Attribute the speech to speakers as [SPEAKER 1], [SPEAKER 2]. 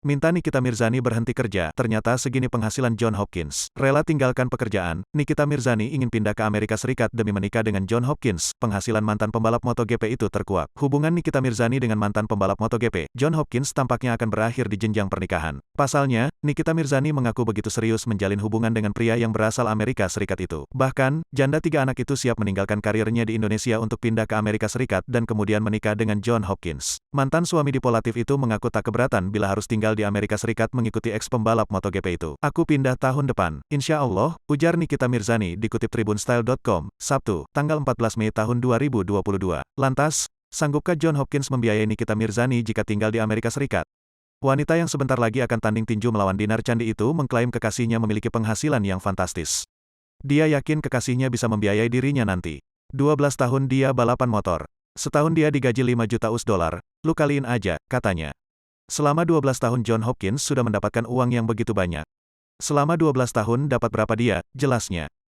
[SPEAKER 1] Minta Nikita Mirzani berhenti kerja, ternyata segini penghasilan John Hopkins. Rela tinggalkan pekerjaan, Nikita Mirzani ingin pindah ke Amerika Serikat demi menikah dengan John Hopkins. Penghasilan mantan pembalap MotoGP itu terkuak. Hubungan Nikita Mirzani dengan mantan pembalap MotoGP, John Hopkins tampaknya akan berakhir di jenjang pernikahan. Pasalnya, Nikita Mirzani mengaku begitu serius menjalin hubungan dengan pria yang berasal Amerika Serikat itu. Bahkan, janda 3 anak itu siap meninggalkan karirnya di Indonesia untuk pindah ke Amerika Serikat dan kemudian menikah dengan John Hopkins. Mantan suami dipolatif itu mengaku tak keberatan bila harus tinggal di Amerika Serikat mengikuti ex-pembalap MotoGP itu. Aku pindah tahun depan, insya Allah, ujar Nikita Mirzani dikutip tribunstyle.com, Sabtu, tanggal 14 Mei tahun 2022. Lantas, sanggupkah John Hopkins membiayai Nikita Mirzani jika tinggal di Amerika Serikat? Wanita yang sebentar lagi akan tanding tinju melawan Dinar Candi itu mengklaim kekasihnya memiliki penghasilan yang fantastis. Dia yakin kekasihnya bisa membiayai dirinya nanti. 12 tahun dia balapan motor. Setahun dia digaji 5 juta US$, lu kaliin aja, katanya. Selama 12 tahun John Hopkins sudah mendapatkan uang yang begitu banyak. Selama 12 tahun dapat berapa dia, jelasnya.